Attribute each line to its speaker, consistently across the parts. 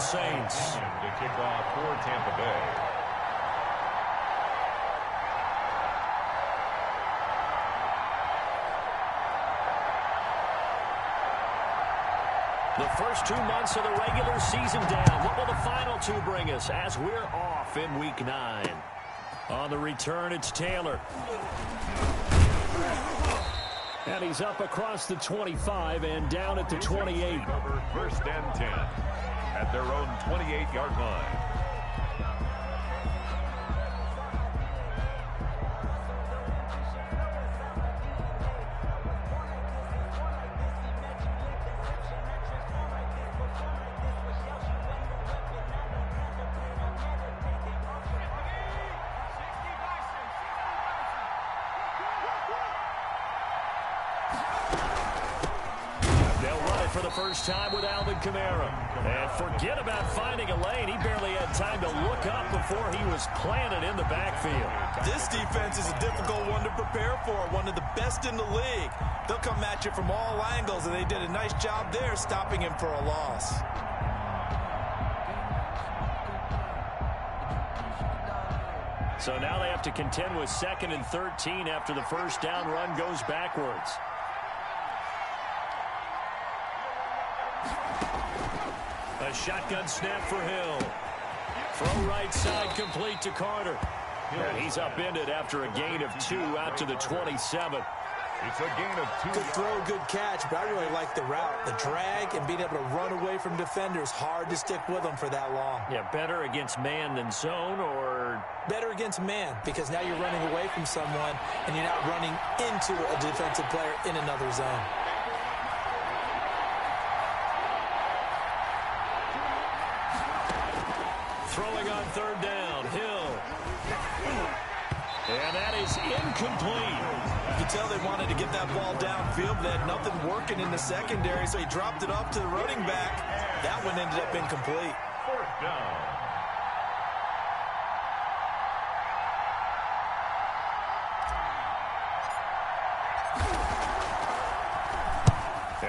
Speaker 1: Orleans Saints.
Speaker 2: To kick off for Tampa Bay.
Speaker 1: The first 2 months of the regular season down. What will the final 2 bring us as we're off in Week 9? On the return, it's Taylor. And he's up across the 25 and down at the 28.
Speaker 2: First and 10 at their own 28-yard line.
Speaker 1: For the first time with Alvin Kamara. And forget about finding a lane. He barely had time to look up before he was planted in the backfield.
Speaker 3: This defense is a difficult one to prepare for, one of the best in the league. They'll come at you from all angles, and they did a nice job there stopping him for a loss.
Speaker 1: So now they have to contend with 2nd and 13 after the first down run goes backwards. A shotgun snap for Hill. Throw right side complete to Carter. And he's upended after a gain of 2 out to the 27.
Speaker 2: It's a gain of 2.
Speaker 3: Good throw, good catch, but I really like the route. The drag and being able to run away from defenders. Hard to stick with them for that long.
Speaker 1: Yeah, better against man than zone, or?
Speaker 3: Better against man, because now you're running away from someone and you're not running into a defensive player in another zone.
Speaker 1: Throwing on 3rd down, Hill. And that is incomplete.
Speaker 3: You could tell they wanted to get that ball downfield, but they had nothing working in the secondary, so he dropped it off to the running back. That one ended up incomplete.
Speaker 2: 4th down.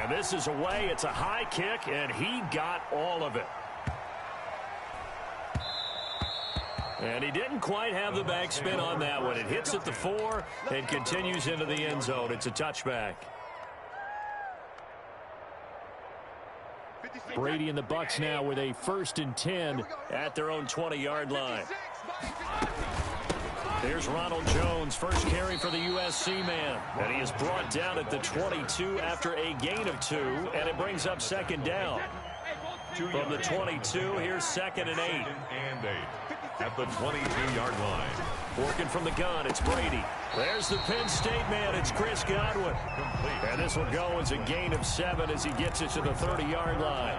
Speaker 1: And this is away. It's a high kick, and he got all of it. And he didn't quite have the backspin on that one. It hits at the 4 and continues into the end zone. It's a touchback. Brady and the Bucs now with a 1st and 10 at their own 20-yard line. There's Ronald Jones, first carry for the USC man. And he is brought down at the 22 after a gain of 2, and it brings up 2nd down. From the 22, here's 2nd and 8.
Speaker 2: At the 22-yard line.
Speaker 1: Working from the gun, it's Brady. There's the Penn State man, it's Chris Godwin. And this will go as a gain of 7 as he gets it to the 30-yard line.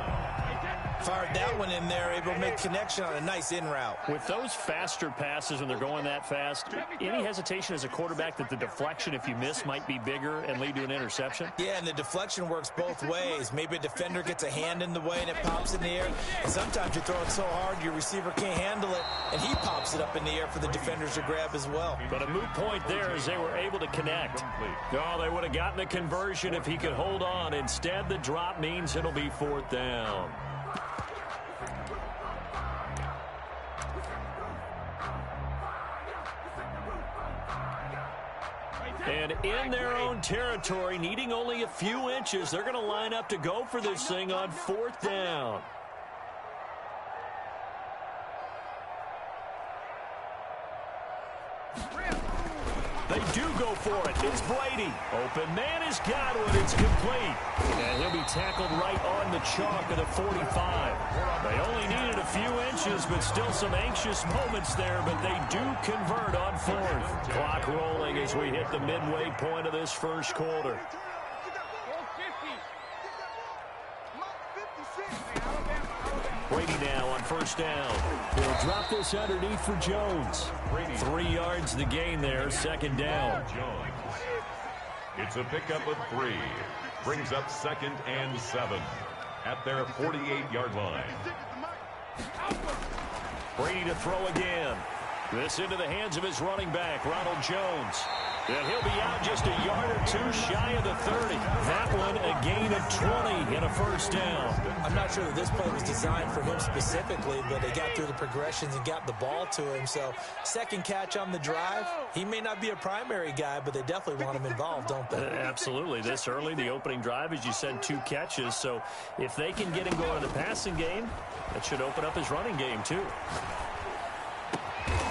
Speaker 3: Fired that one in there, able to make connection on a nice in route.
Speaker 1: With those faster passes when they're going that fast, any hesitation as a quarterback that the deflection, if you miss, might be bigger and lead to an interception?
Speaker 3: Yeah, and the deflection works both ways. Maybe a defender gets a hand in the way and it pops in the air. And sometimes you throw it so hard your receiver can't handle it, and he pops it up in the air for the defenders to grab as well.
Speaker 1: But a moot point there as they were able to connect. Oh, they would have gotten a conversion if he could hold on. Instead, the drop means it'll be 4th down. And in their own territory, needing only a few inches, they're going to line up to go for this thing on 4th down. They do go for it. It's Brady. Open man is Godwin. It's complete. And he'll be tackled right on the chalk of the 45. They only needed a few inches, but still some anxious moments there, but they do convert on 4th. Clock rolling as we hit the midway point of this first quarter. Brady now on 1st down. He'll drop this underneath for Jones. 3 yards the gain there, 2nd down.
Speaker 2: It's a pickup of 3. Brings up 2nd and 7 at their 48-yard line.
Speaker 1: Brady to throw again. This into the hands of his running back, Ronald Jones. And he'll be out just a yard or two shy of the 30. That one a gain of 20 and a first down.
Speaker 3: I'm not sure that this play was designed for him specifically, but they got through the progressions and got the ball to him. So second catch on the drive. He may not be a primary guy, but they definitely want him involved, don't they?
Speaker 1: Absolutely. This early, the opening drive, as you said, 2 catches. So if they can get him going in the passing game, that should open up his running game too.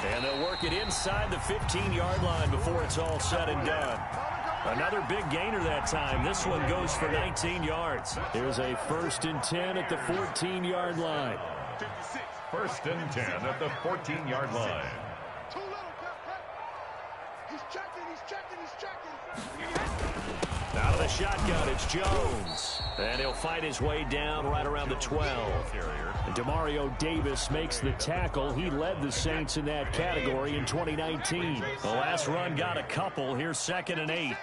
Speaker 1: And they'll work it inside the 15-yard line before it's all said and done. Another big gainer that time. This one goes for 19 yards. Here's a 1st and 10 at the 14-yard line.
Speaker 2: 1st and 10 at the 14-yard line.
Speaker 1: Out of the shotgun, it's Jones. And he'll fight his way down right around the 12. And Demario Davis makes the tackle. He led the Saints in that category in 2019. The last run got a couple. Here's 2nd and 8.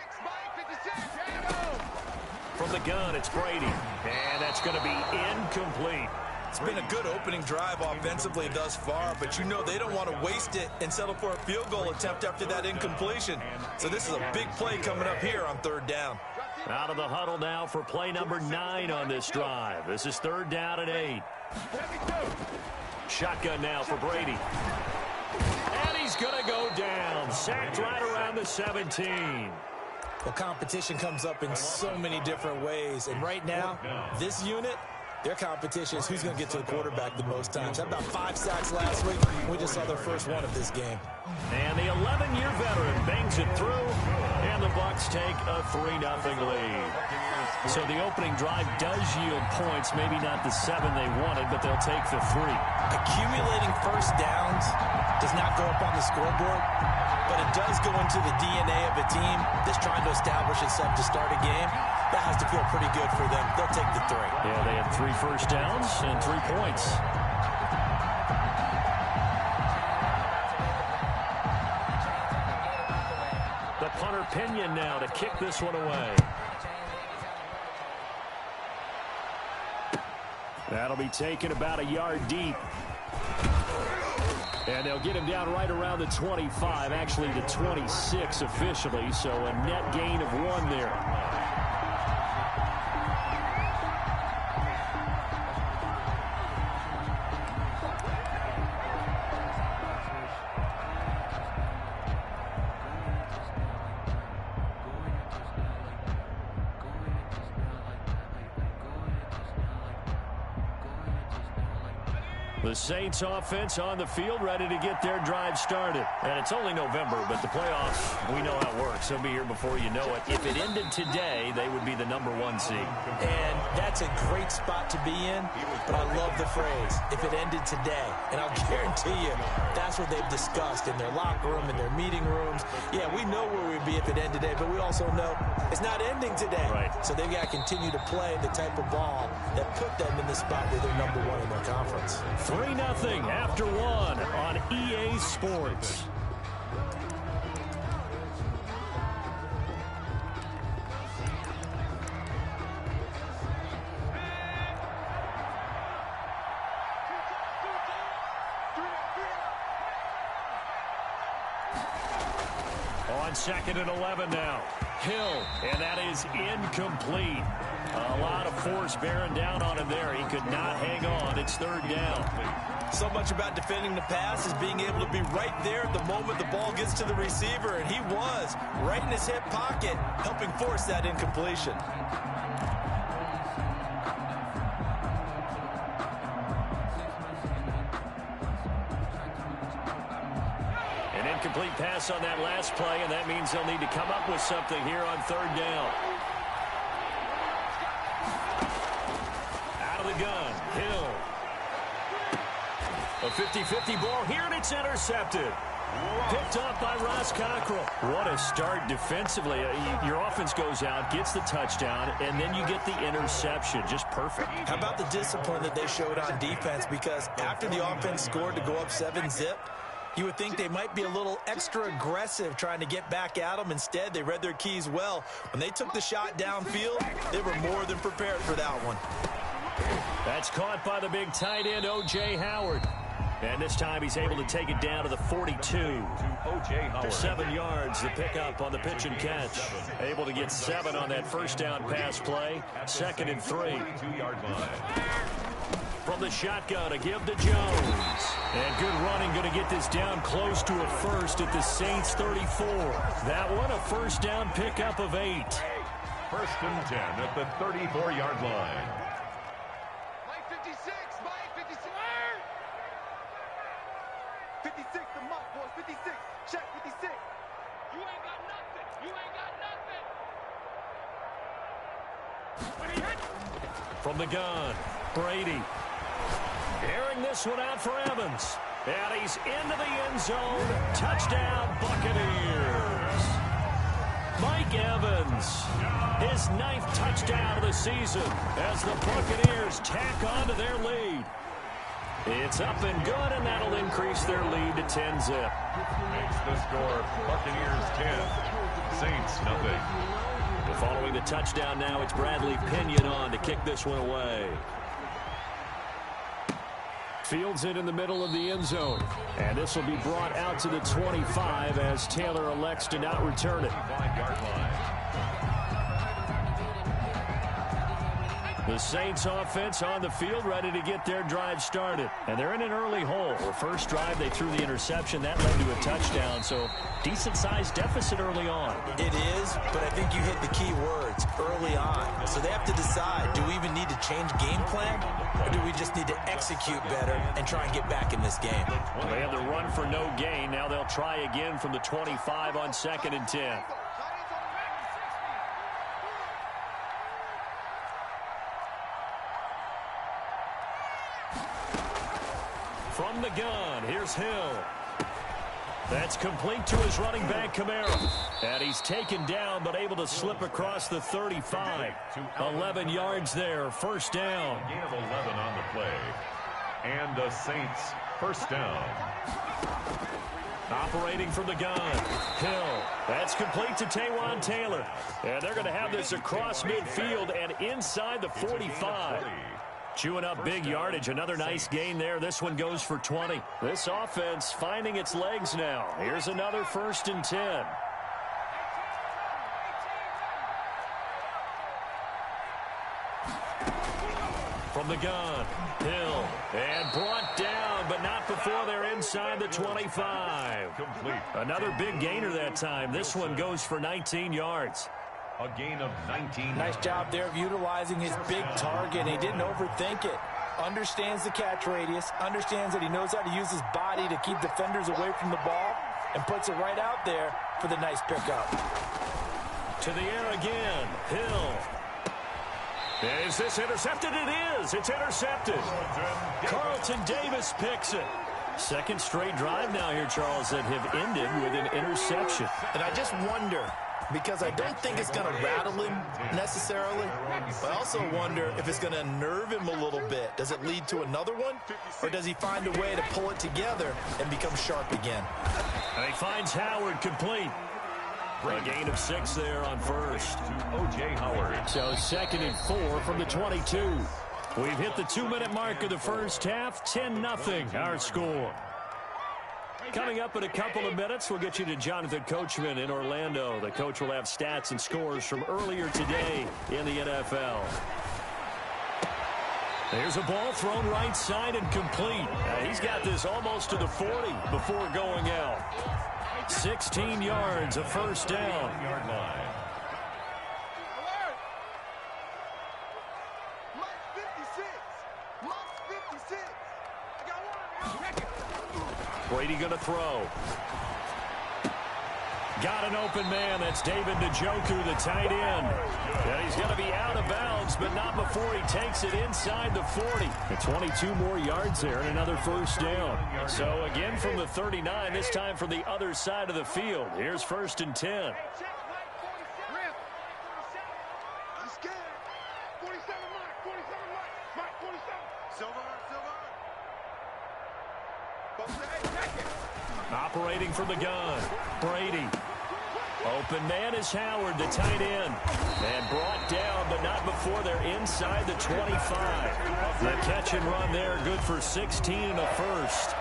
Speaker 1: From the gun, it's Brady. And that's going to be incomplete.
Speaker 3: It's been a good opening drive offensively thus far, but you know they don't want to waste it and settle for a field goal attempt after that incompletion. So this is a big play coming up here on 3rd down.
Speaker 1: Out of the huddle now for play number 9 on this drive. This is 3rd down and 8. Shotgun now for Brady. And he's going to go down. Sacked right around the 17.
Speaker 3: Well, competition comes up in so many different ways. And right now, this unit, their competition is who's going to get to the quarterback the most times. Had about 5 sacks last week. We just saw their first one of this game.
Speaker 1: And the 11-year veteran bangs it through. And the Bucs take a 3-0 lead. So the opening drive does yield points. Maybe not the 7 they wanted, but they'll take the 3.
Speaker 3: Accumulating first downs does not go up on the scoreboard, but it does go into the DNA of a team that's trying to establish itself to start a game. That has to feel pretty good for them. They'll take the 3.
Speaker 1: Yeah, they had 3 first downs and 3 points. The punter Pinion now to kick this one away. That'll be taken about a yard deep. And they'll get him down right around the 25, actually the 26 officially, so a net gain of 1 there. The Saints offense on the field, ready to get their drive started. And it's only November, but the playoffs, we know how it works. They'll be here before you know it. If it ended today, they would be the #1 seed.
Speaker 3: And that's a great spot to be in, but I love the phrase, if it ended today. And I'll guarantee you, that's what they've discussed in their locker room, in their meeting rooms. Yeah, we know where we'd be if it ended today, but we also know it's not ending today.
Speaker 1: Right.
Speaker 3: So they've got to continue to play the type of ball that put them in the spot where they're #1 in their conference.
Speaker 1: 3-0 after 1 on EA Sports. On 2nd and 11 now. Hill, and that is incomplete. A lot of force bearing down on him there. He could not hang on. It's 3rd down.
Speaker 3: So much about defending the pass is being able to be right there at the moment the ball gets to the receiver, and he was right in his hip pocket, helping force that incompletion.
Speaker 1: An incomplete pass on that last play, and that means they'll need to come up with something here on 3rd down. Out of the gun, Hill. A 50-50 ball here, and it's intercepted. Picked off by Ross Cockrell. What a start defensively. Your offense goes out, gets the touchdown, and then you get the interception. Just perfect.
Speaker 3: How about the discipline that they showed on defense? Because after the offense scored to go up 7-zip, you would think they might be a little extra aggressive trying to get back at them. Instead, they read their keys well. When they took the shot downfield, they were more than prepared for that one.
Speaker 1: That's caught by the big tight end, O.J. Howard. And this time he's able to take it down to the 42. 7 yards, the pickup on the pitch and catch. Able to get 7 on that first down pass play. 2nd and 3.
Speaker 2: 2-yard line.
Speaker 1: From the shotgun, a give to Jones. And good running, going to get this down close to a first at the Saints 34. That one, a first down pickup of 8.
Speaker 2: 1st and 10 at the 34-yard line.
Speaker 4: Mike 56, Mike 56. 56, the muck, boys, 56. Check 56. You ain't got nothing. You ain't got nothing.
Speaker 1: From the gun, Brady. Airing this one out for Evans. And he's into the end zone. Touchdown, Buccaneers. Mike Evans, his 9th touchdown of the season as the Buccaneers tack on to their lead. It's up and good, and that'll increase their lead to 10-zip.
Speaker 2: Makes the score Buccaneers 10, Saints nothing.
Speaker 1: Following the touchdown now, it's Bradley Pinion on to kick this one away. Fields it in the middle of the end zone. And this will be brought out to the 25 as Taylor elects to not return it.
Speaker 2: 5-yard line.
Speaker 1: The Saints offense on the field, ready to get their drive started. And they're in an early hole. The first drive, they threw the interception. That led to a touchdown, so decent-sized deficit early on.
Speaker 3: It is, but I think you hit the key words, early on. So they have to decide, do we even need to change game plan, or do we just need to execute better and try and get back in this game?
Speaker 1: Well, they had the run for no gain. Now they'll try again from the 25 on 2nd and 10. From the gun, here's Hill. That's complete to his running back, Kamara. And he's taken down, but able to slip across the 35. 11 yards there, first down.
Speaker 2: Gain of 11 on the play. And the Saints first down.
Speaker 1: Operating from the gun, Hill. That's complete to Taywan Taylor. And they're going to have this across midfield and inside the 45. Chewing up big yardage. Another nice gain there. This one goes for 20. This offense finding its legs now. Here's another 1st and 10. From the gun, Hill. And brought down, but not before they're inside the 25.
Speaker 2: Complete.
Speaker 1: Another big gainer that time. This one goes for 19 yards.
Speaker 2: A gain of 19.
Speaker 3: Nice job there of utilizing his big target. He didn't overthink it. Understands the catch radius. Understands that he knows how to use his body to keep defenders away from the ball. And puts it right out there for the nice pickup.
Speaker 1: To the air again. Hill. Is this intercepted? It is. It's intercepted. Carlton Davis picks it. Second straight drive now here, Charles, that have ended with an interception.
Speaker 3: And I just wonder, because I don't think it's going to rattle him necessarily, but I also wonder if it's going to unnerve him a little bit. Does it lead to another one, or does he find a way to pull it together and become sharp again?
Speaker 1: And he finds Howard complete. A gain of 6 there on first.
Speaker 2: O.J. Howard.
Speaker 1: So 2nd and 4 from the 22. We've hit the 2-minute mark of the first half. 10-0 our score. Coming up in a couple of minutes, we'll get you to Jonathan Coachman in Orlando. The coach will have stats and scores from earlier today in the NFL. There's a ball thrown right side and complete. He's got this almost to the 40 before going out. 16 yards, a first down.
Speaker 2: Yard line.
Speaker 4: Mike 56. Mike 56. I got one.
Speaker 1: Brady going to throw. Got an open man. That's David Njoku, the tight end. And he's going to be out of bounds, but not before he takes it inside the 40. And 22 more yards there and another first down. So again from the 39, this time from the other side of the field. Here's 1st and 10.
Speaker 4: I'm scared. 47 Mike. 47 Mike. Mike 47. Silver.
Speaker 1: Operating from the gun. Brady. Open man is Howard, the tight end. And brought down, but not before they're inside the 25. The catch and run there, good for 16 and a first.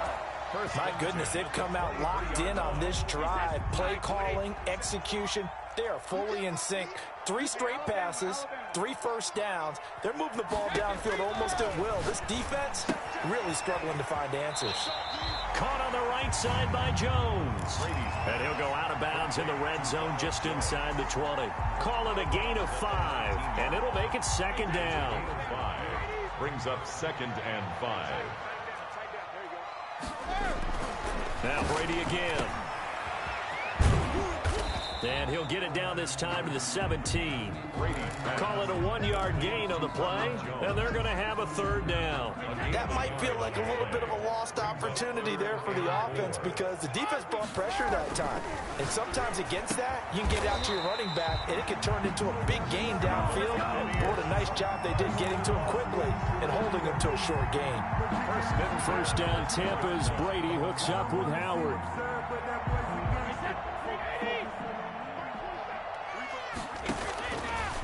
Speaker 3: My goodness, they've come out locked in on this drive. Play calling, execution, they are fully in sync. 3 straight passes, 3 first downs. They're moving the ball downfield almost at will. This defense really struggling to find answers.
Speaker 1: Caught on the right side by Jones. And he'll go out of bounds in the red zone just inside the 20. Call it a gain of 5, and it'll make it 2nd down.
Speaker 2: 5 brings up 2nd and 5.
Speaker 1: Now Brady again. And he'll get it down this time to the 17. Call it a 1-yard gain on the play, and they're going to have a 3rd down.
Speaker 3: That might feel like a little bit of a lost opportunity there for the offense because the defense brought pressure that time. And sometimes against that, you can get out to your running back, and it can turn into a big gain downfield. What a nice job they did getting to him quickly and holding him to a short gain.
Speaker 1: First down Tampa as Brady hooks up with Howard.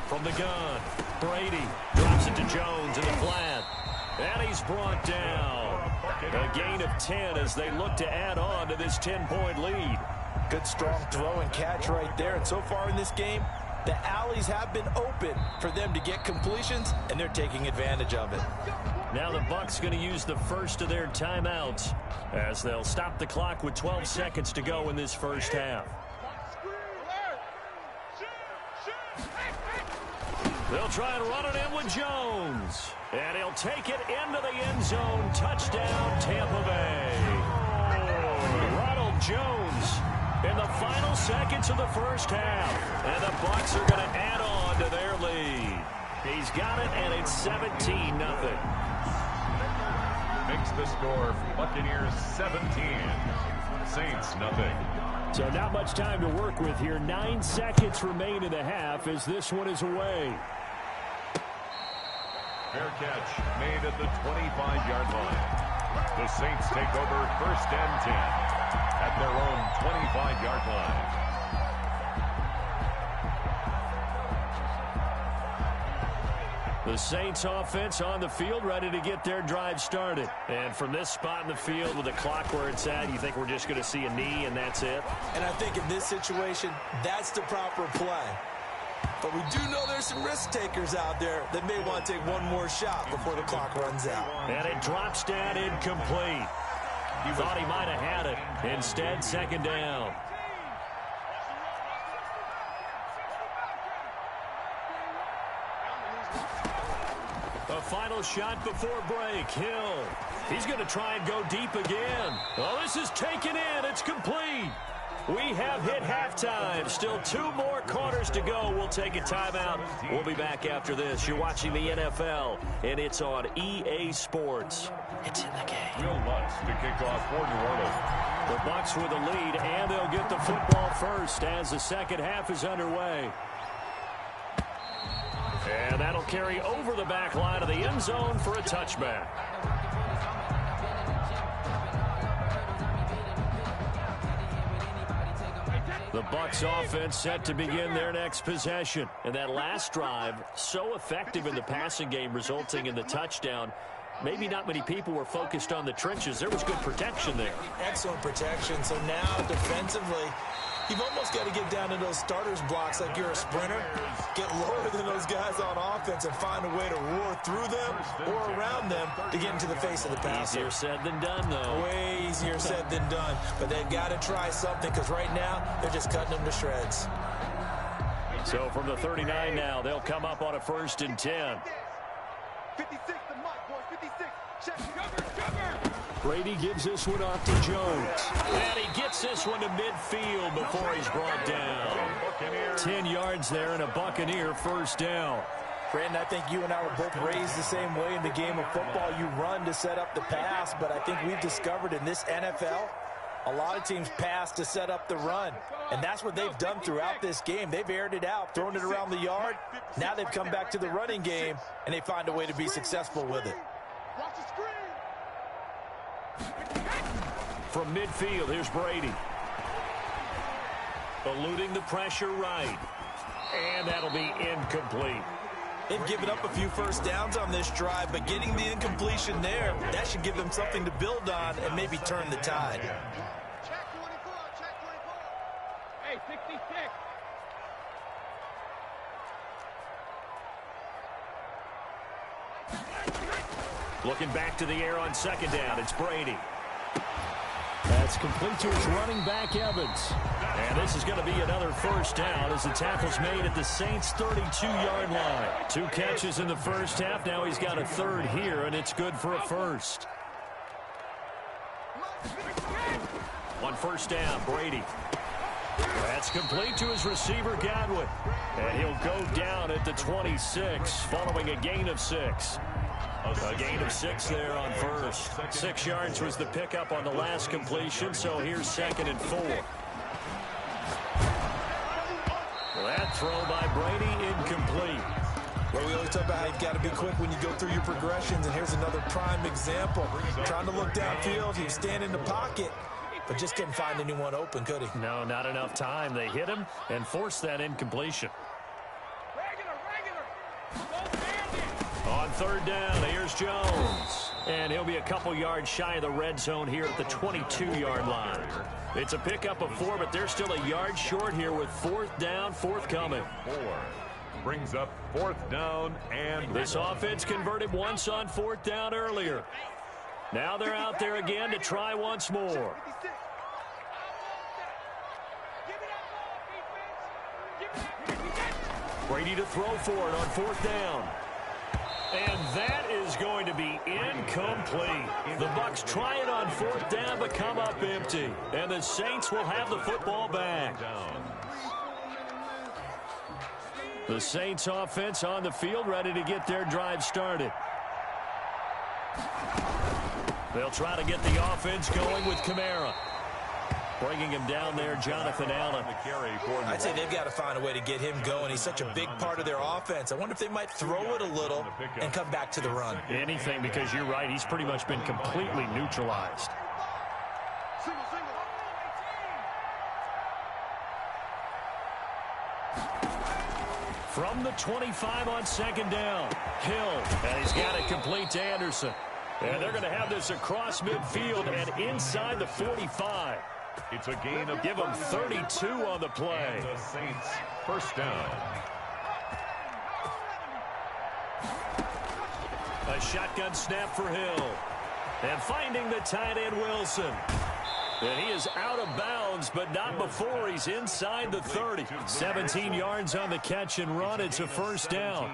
Speaker 1: From the gun, Brady drops it to Jones in the flat. And he's brought down. A gain of 10 as they look to add on to this 10-point lead.
Speaker 3: Good strong throw and catch right there. And so far in this game, the alleys have been open for them to get completions, and they're taking advantage of it.
Speaker 1: Now the Bucs going to use the first of their timeouts as they'll stop the clock with 12 seconds to go in this first half. They'll try and run it in with Jones. And he'll take it into the end zone. Touchdown, Tampa Bay. Ronald Jones in the final seconds of the first half. And the Bucs are going to add on to their lead. He's got it, and it's 17-0.
Speaker 2: Makes the score Buccaneers 17, Saints nothing.
Speaker 1: So not much time to work with here. 9 seconds remain in the half as this one is away.
Speaker 2: Fair catch made at the 25-yard line. The Saints take over 1st and 10 at their own 25-yard line.
Speaker 1: The Saints offense on the field ready to get their drive started. And from this spot in the field with the clock where it's at, you think we're just going to see a knee and that's it?
Speaker 3: And I think in this situation, that's the proper play. But we do know there's some risk takers out there that may want to take one more shot before the clock runs out.
Speaker 1: And it drops down incomplete. He thought he might have had it. Instead, 2nd down. A final shot before break. Hill. He's going to try and go deep again. Oh, this is taken in. It's complete. We have hit halftime. Still 2 more quarters to go. We'll take a timeout. We'll be back after this. You're watching the NFL, and it's on EA Sports.
Speaker 3: It's in the game.
Speaker 2: Will Lutz to kick off for New Orleans.
Speaker 1: The Bucs with a lead, and they'll get the football first as the second half is underway. And that'll carry over the back line of the end zone for a touchback. The Bucs offense set to begin their next possession. And that last drive, so effective in the passing game, resulting in the touchdown. Maybe not many people were focused on the trenches. There was good protection there.
Speaker 3: Excellent protection. So now defensively, you've almost got to get down to those starters blocks like you're a sprinter. Get lower than those guys on offense and find a way to roar through them or around them to get into the face of the passer.
Speaker 1: Easier said than done, though.
Speaker 3: Way easier said than done. But they've got to try something because right now they're just cutting them to shreds.
Speaker 1: So from the 39 now, they'll come up on a 1st and 10.
Speaker 4: 56, the mark, boys. 56. Check. Cover.
Speaker 1: Brady gives this one off to Jones. And he gets this one to midfield before he's brought down. 10 yards there and a Buccaneer 1st down.
Speaker 3: Brandon, I think you and I were both raised the same way in the game of football. You run to set up the pass, but I think we've discovered in this NFL, a lot of teams pass to set up the run. And that's what they've done throughout this game. They've aired it out, thrown it around the yard. Now they've come back to the running game, and they find a way to be successful with it.
Speaker 4: Watch the screen.
Speaker 1: From midfield, here's Brady. Eluding the pressure right. And that'll be incomplete.
Speaker 3: They've given up a few first downs on this drive, but getting the incompletion there, that should give them something to build on and maybe turn the tide.
Speaker 4: Check 24, check 24. Hey, 66.
Speaker 1: Looking back to the air on second down, it's Brady. That's complete to his running back, Evans. And this is going to be another first down as the tackle's made at the Saints' 32-yard line. 2 catches in the first half. Now he's got a third here, and it's good for a first. On first down, Brady. That's complete to his receiver, Godwin. And he'll go down at the 26 following a gain of 6. A gain of 6 there on first. 6 yards was the pickup on the last completion, so here's 2nd and 4. That throw by Brady incomplete.
Speaker 3: Well, we always talk about how you've got to be quick when you go through your progressions, and here's another prime example. Trying to look downfield, he was standing in the pocket, but just couldn't find anyone open, could he?
Speaker 1: No, not enough time. They hit him and forced that incompletion. On third down, here's Jones. And he'll be a couple yards shy of the red zone here at the 22-yard line. It's a pickup of 4, but they're still a yard short here with 4th down, forthcoming.
Speaker 2: 4 brings up 4th down, and
Speaker 1: this offense converted once on 4th down earlier. Now they're out there again to try once more. Brady to throw for it on 4th down. And that is going to be incomplete. The Bucs try it on 4th down, but come up empty. And the Saints will have the football back. The Saints offense on the field, ready to get their drive started. They'll try to get the offense going with Kamara. Bringing him down there, Jonathan Allen.
Speaker 3: I'd say they've got to find a way to get him going. He's such a big part of their offense. I wonder if they might throw it a little and come back to the run.
Speaker 1: Anything, because you're right. He's pretty much been completely neutralized. From the 25 on 2nd down, Hill. And he's got it complete to Anderson. And they're going to have this across midfield and inside the 45.
Speaker 2: It's a gain of
Speaker 1: give them 32 on the play.
Speaker 2: And the Saints first down.
Speaker 1: A shotgun snap for Hill. And finding the tight end Wilson. And he is out of bounds, but not before he's inside the 30. 17 yards on the catch and run. It's a first down.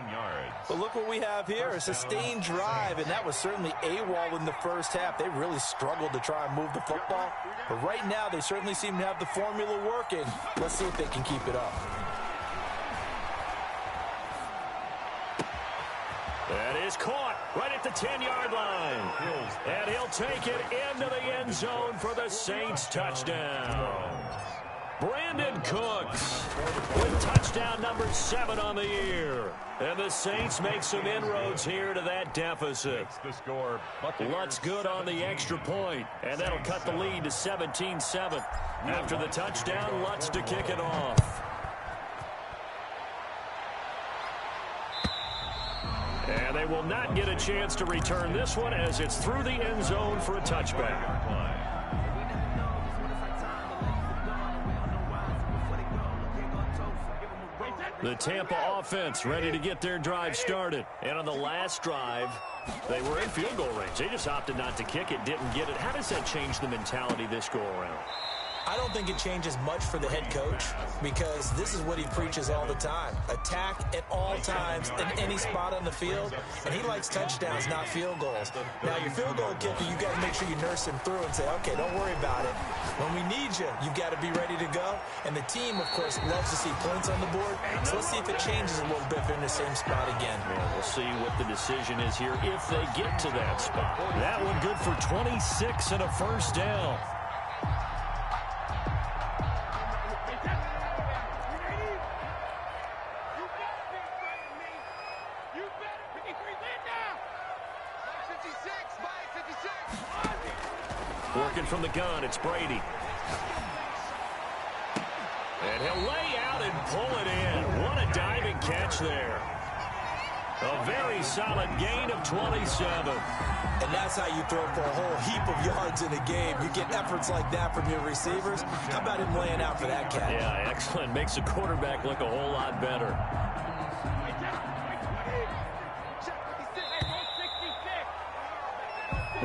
Speaker 3: But look what we have here, a sustained drive, and that was certainly AWOL in the first half. They really struggled to try and move the football. But right now, they certainly seem to have the formula working. Let's see if they can keep it up.
Speaker 1: That is caught right at the 10-yard line. And he'll take it into the end zone for the Saints touchdown. Brandon Cooks with touchdown number 7 on the year. And the Saints make some inroads here to that deficit. Lutz good on the extra point, and that'll cut the lead to 17-7. After the touchdown, Lutz to kick it off. And they will not get a chance to return this one as it's through the end zone for a touchback. The Tampa offense ready to get their drive started. And on the last drive, they were in field goal range. They just opted not to kick it, didn't get it. How does that change the mentality this go-around?
Speaker 3: I don't think it changes much for the head coach because this is what he preaches all the time. Attack at all times in any spot on the field, and he likes touchdowns, not field goals. Now, your field goal kicker, you got to make sure you nurse him through and say, okay, don't worry about it. When we need you, you've got to be ready to go. And the team, of course, loves to see points on the board. So let's see if it changes a little bit if they're in the same spot again.
Speaker 1: Yeah, we'll see what the decision is here if they get to that spot. That one good for 26 and a first down. Working from the gun, it's Brady. And he'll lay out and pull it in. What a diving catch there. A very solid gain of 27.
Speaker 3: And that's how you throw for a whole heap of yards in a game. You get efforts like that from your receivers. How about him laying out for that cat?
Speaker 1: Yeah, excellent. Makes the quarterback look a whole lot better.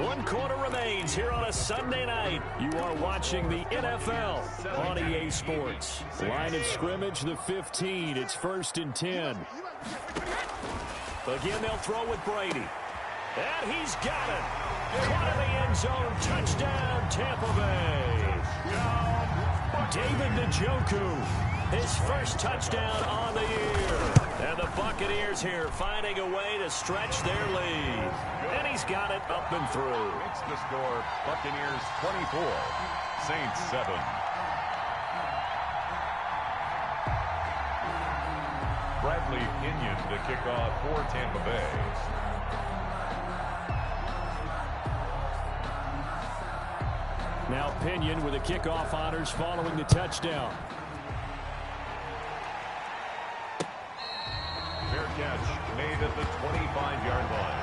Speaker 1: One quarter remains here on a Sunday night. You are watching the NFL on EA Sports. Line of scrimmage, the 15. It's 1st and 10. Again, they'll throw with Brady. And he's got it. Caught in the end zone. Touchdown, Tampa Bay. David Njoku, his first touchdown on the year. And the Buccaneers here finding a way to stretch their lead. And he's got it up and through.
Speaker 2: It's the score, Buccaneers 24, Saints 7. Bradley Pinion to kick off for Tampa Bay.
Speaker 1: Now Pinion with the kickoff honors following the touchdown.
Speaker 2: Fair catch made at the 25-yard line.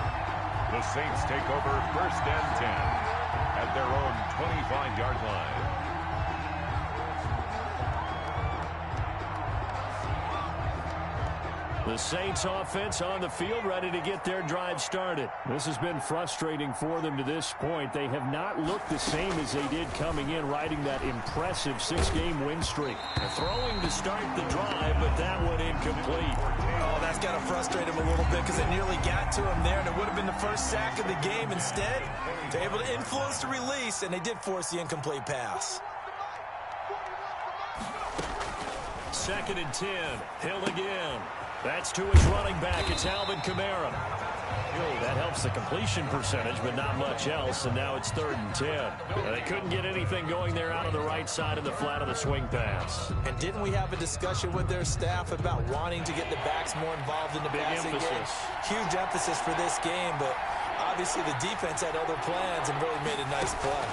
Speaker 2: The Saints take over 1st and 10 at their own 25-yard line.
Speaker 1: The Saints offense on the field ready to get their drive started. This has been frustrating for them to this point. They have not looked the same as they did coming in, riding that impressive 6-game win streak. Throwing to start the drive, but that one incomplete.
Speaker 3: Oh, that's got to frustrate him a little bit because it nearly got to him there, and it would have been the first sack of the game. Instead, they're able to influence the release, and they did force the incomplete pass.
Speaker 1: 2nd and 10. Hill again. That's to his running back. It's Alvin Kamara. That helps the completion percentage, but not much else. And now it's 3rd and 10. They couldn't get anything going there out on the right side of the flat of the swing pass.
Speaker 3: And didn't we have a discussion with their staff about wanting to get the backs more involved in the passing game? Huge emphasis for this game, but obviously the defense had other plans and really made a nice play.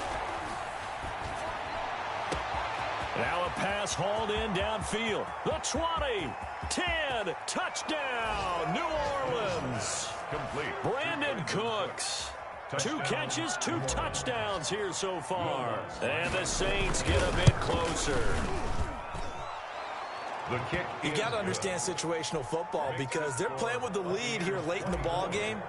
Speaker 1: Now a pass hauled in downfield. The 20, 10, touchdown, New Orleans.
Speaker 2: Complete.
Speaker 1: Brandon Cooks. 2 catches, 2 touchdowns here so far. And the Saints get a bit closer.
Speaker 2: The kick.
Speaker 3: You got to understand situational football because they're playing with the lead here late in the ball game.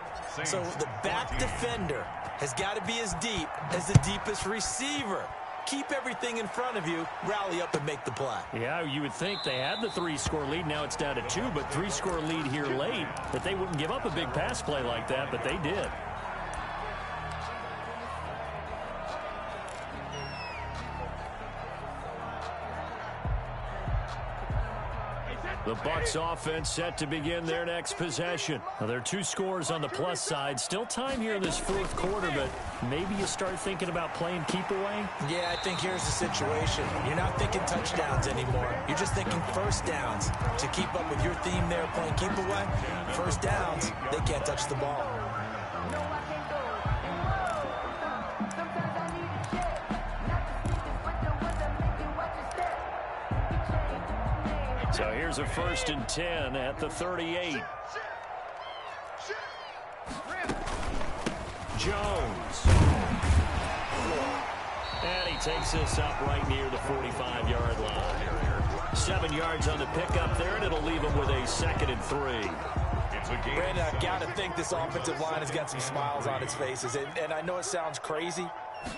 Speaker 3: So the back defender has got to be as deep as the deepest receiver. Keep everything in front of you, rally up and make the play.
Speaker 1: Yeah, you would think they had the 3-score lead. Now it's down to 2, but 3-score lead here late. That they wouldn't give up a big pass play like that, but they did. The Bucs offense set to begin their next possession. Now, there are 2 scores on the plus side. Still time here in this 4th quarter, but maybe you start thinking about playing keep away?
Speaker 3: Yeah, I think here's the situation. You're not thinking touchdowns anymore. You're just thinking first downs. To keep up with your theme there, playing keep away, first downs, they can't touch the ball.
Speaker 1: So here's a 1st and 10 at the 38. Jones. And he takes this up right near the 45-yard line. 7 yards on the pickup there, and it'll leave him with a 2nd and 3.
Speaker 3: Brandon, I've got to think this offensive line has got some smiles on its faces. And I know it sounds crazy,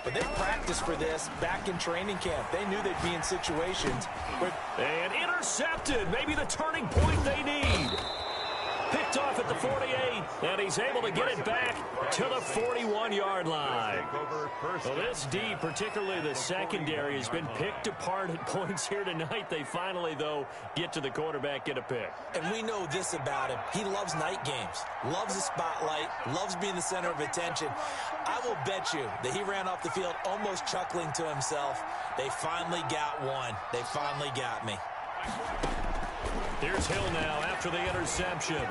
Speaker 3: but they practiced for this back in training camp. They knew they'd be in situations where...
Speaker 1: And intercepted. Maybe the turning point they need. Picked off at the 48, and he's able to get it back to the 41-yard line. Well, this D, particularly the secondary, has been picked apart at points here tonight. They finally, though, get to the quarterback, get a pick.
Speaker 3: And we know this about him. He loves night games, loves the spotlight, loves being the center of attention. I will bet you that he ran off the field almost chuckling to himself. They finally got one. They finally got me.
Speaker 1: Here's Hill now after the interception.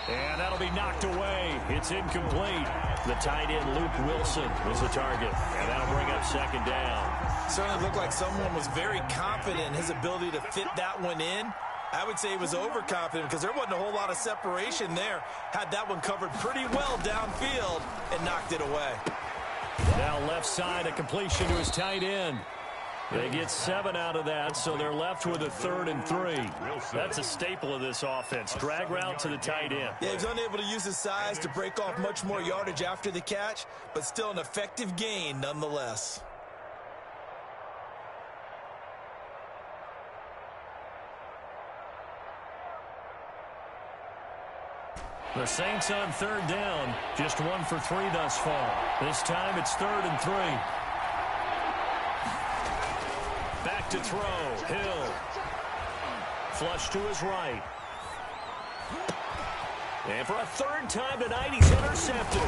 Speaker 1: And that'll be knocked away. It's incomplete. The tight end, Luke Wilson, was the target. And that'll bring up 2nd down.
Speaker 3: Certainly looked like someone was very confident in his ability to fit that one in. I would say he was overconfident because there wasn't a whole lot of separation there. Had that one covered pretty well downfield and knocked it away.
Speaker 1: Now left side, a completion to his tight end. They get 7 out of that, so they're left with a 3rd and 3. That's a staple of this offense. Drag route to the tight end.
Speaker 3: Yeah, he was unable to use his size to break off much more yardage after the catch, but still an effective gain nonetheless.
Speaker 1: The Saints on 3rd down, just 1 for 3 thus far. This time it's 3rd and 3. Back to throw, Hill. Flush to his right. And for a 3rd time tonight, he's intercepted.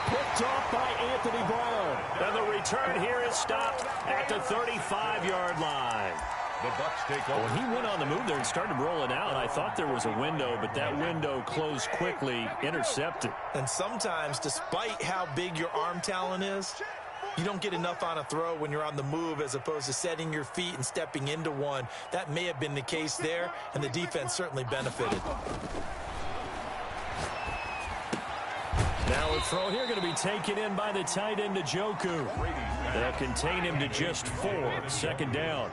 Speaker 1: Picked off by Anthony Brown. And the return here is stopped at the 35-yard line.
Speaker 2: The Bucks take over.
Speaker 1: When he went on the move there and started rolling out, I thought there was a window, but that window closed quickly, intercepted.
Speaker 3: And sometimes, despite how big your arm talent is, you don't get enough on a throw when you're on the move as opposed to setting your feet and stepping into one. That may have been the case there, and the defense certainly benefited.
Speaker 1: Now a throw here going to be taken in by the tight end Njoku. They'll contain him to just 4. 2nd down.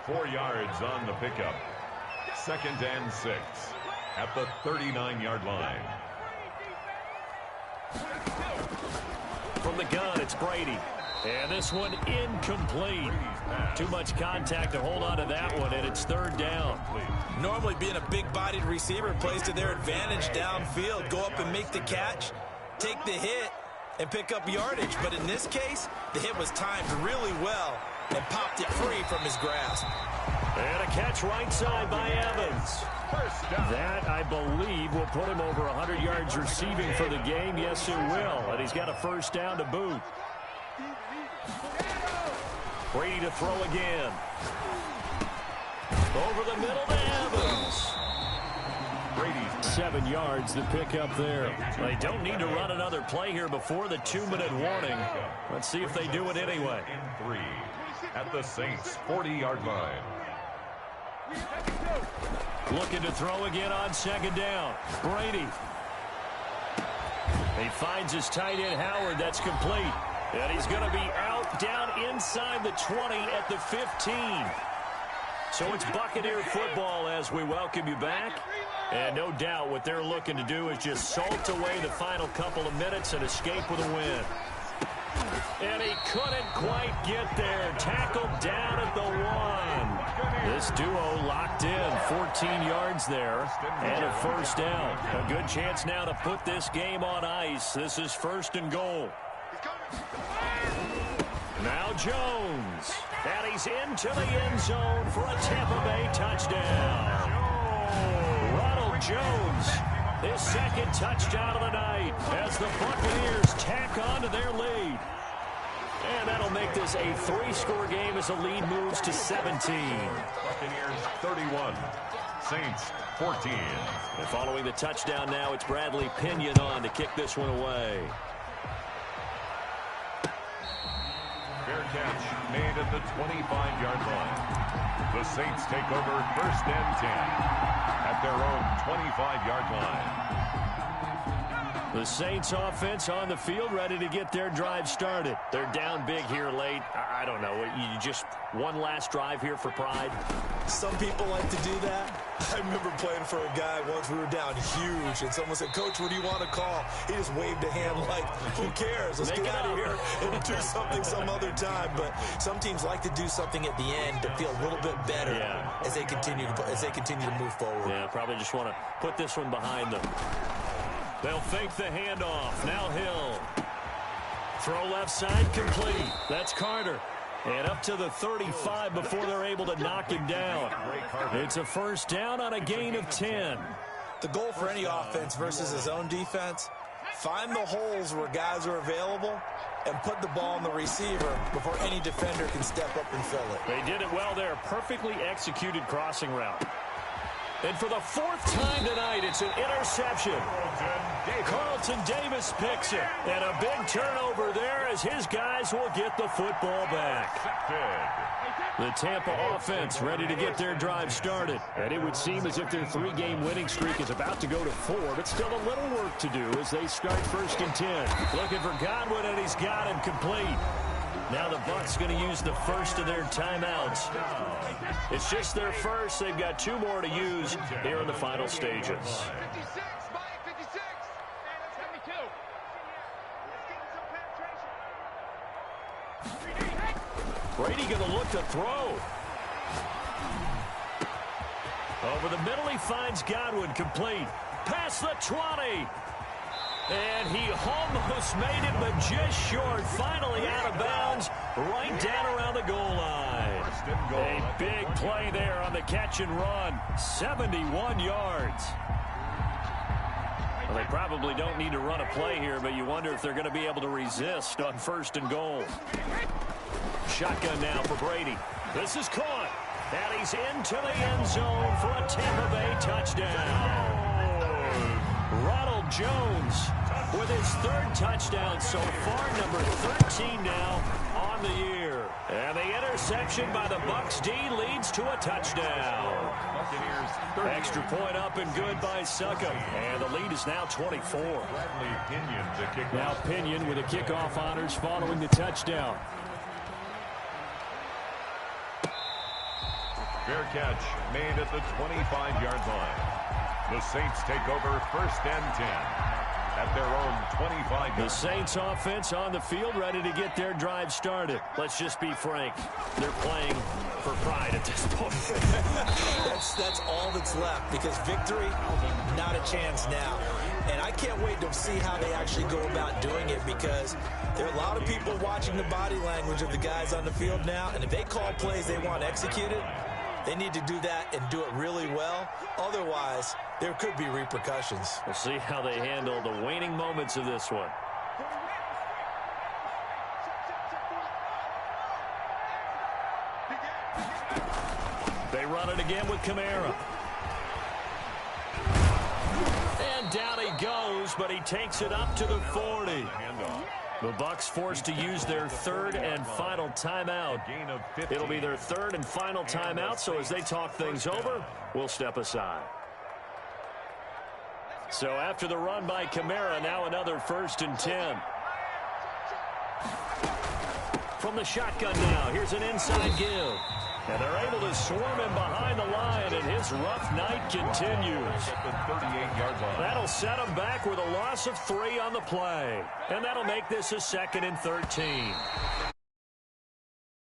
Speaker 2: 4 yards on the pickup. 2nd and 6 at the 39-yard line.
Speaker 1: From the gun, it's Brady. And this one incomplete. Too much contact to hold on to that one, and it's 3rd down.
Speaker 3: Normally being a big-bodied receiver plays to their advantage downfield. Go up and make the catch, take the hit, and pick up yardage. But in this case, the hit was timed really well and popped it free from his grasp.
Speaker 1: And a catch right side by Evans. That, I believe, will put him over 100 yards receiving for the game. Yes, it will. And he's got a 1st down to boot. Brady to throw again. Over the middle to Evans.
Speaker 2: Brady.
Speaker 1: 7 yards to pick up there. They don't need to run another play here before the 2-minute warning. Let's see if they do it anyway.
Speaker 2: 3 at the Saints' 40-yard line.
Speaker 1: Looking to throw again on 2nd down. Brady. He finds his tight end Howard. That's complete. And he's going to be out down inside the 20 at the 15. So it's Buccaneer football as we welcome you back. And no doubt what they're looking to do is just salt away the final couple of minutes and escape with a win. And he couldn't quite get there. Tackled down at the 1. This duo locked in. 14 yards there and a 1st down. A good chance now to put this game on ice. This is 1st and goal. Now Jones. And he's into the end zone for a Tampa Bay touchdown. Ronald Jones, his 2nd touchdown of the night as the Buccaneers tack on to their lead. And that'll make this a 3-score game as the lead moves to 17.
Speaker 2: Buccaneers 31, Saints 14.
Speaker 1: And following the touchdown now, it's Bradley Pinion on to kick this one away.
Speaker 2: Fair catch made at the 25-yard line. The Saints take over 1st and 10 at their own 25-yard line.
Speaker 1: The Saints offense on the field ready to get their drive started. They're down big here late. I don't know. You just one last drive here for pride?
Speaker 3: Some people like to do that. I remember playing for a guy once. We were down huge, and someone said, "Coach, what do you want to call?" He just waved a hand like, "Who cares? Let's get out of here and do something some other time." But some teams like to do something at the end to feel a little bit better as they continue to move forward.
Speaker 1: Yeah, probably just want to put this one behind them. They'll fake the handoff. Now Hill. Throw left side complete. That's Carter. And up to the 35 before they're able to knock him down. It's a 1st down on a gain of 10.
Speaker 3: The goal for any offense versus his own defense, find the holes where guys are available and put the ball on the receiver before any defender can step up and fill it.
Speaker 1: They did it well there. Perfectly executed crossing route. And for the 4th time tonight, it's an interception. Carlton Davis picks it. And a big turnover there as his guys will get the football back. The Tampa offense ready to get their drive started. And it would seem as if their 3-game winning streak is about to go to 4, but still a little work to do as they start 1st and 10. Looking for Godwin, and he's got him complete. Now the Bucs going to use the first of their timeouts. It's just their first. They've got 2 more to use here in the final stages.
Speaker 4: 56, Mike, 56. And 72.
Speaker 1: Brady going to look to throw. Over the middle, he finds Godwin complete. Past the 20. And he almost made it, but just short. Finally out of bounds, right down around the goal line. A big play there on the catch and run. 71 yards. Well, they probably don't need to run a play here, but you wonder if they're going to be able to resist on 1st and goal. Shotgun now for Brady. This is caught. And he's into the end zone for a Tampa Bay touchdown. Ronald Jones with his 3rd touchdown so far, number 13 now on the year. And the interception by the Bucs D leads to a touchdown. Extra point up and good by Succop. And the lead is now 24. Now Pinion with the kickoff honors following the touchdown.
Speaker 2: Fair catch made at the 25-yard line. The Saints take over 1st and 10 at their own 25.
Speaker 1: The Saints offense on the field ready to get their drive started. Let's just be frank. They're playing for pride at this point.
Speaker 3: That's all that's left, because victory, not a chance now. And I can't wait to see how they actually go about doing it, because there are a lot of people watching the body language of the guys on the field now, and if they call plays they want executed, they need to do that and do it really well. Otherwise, there could be repercussions.
Speaker 1: We'll see how they handle the waning moments of this one. They run it again with Kamara. And down he goes, but he takes it up to the 40. The Bucs forced to use their 3rd and final timeout. It'll be their 3rd and final timeout, so as they talk things over, we'll step aside. So after the run by Kamara, now another 1st and 10. From the shotgun now, here's an inside give. And they're able to swarm him behind the line, and his rough night continues. That'll set him back with a loss of 3 on the play. And that'll make this a 2nd and 13.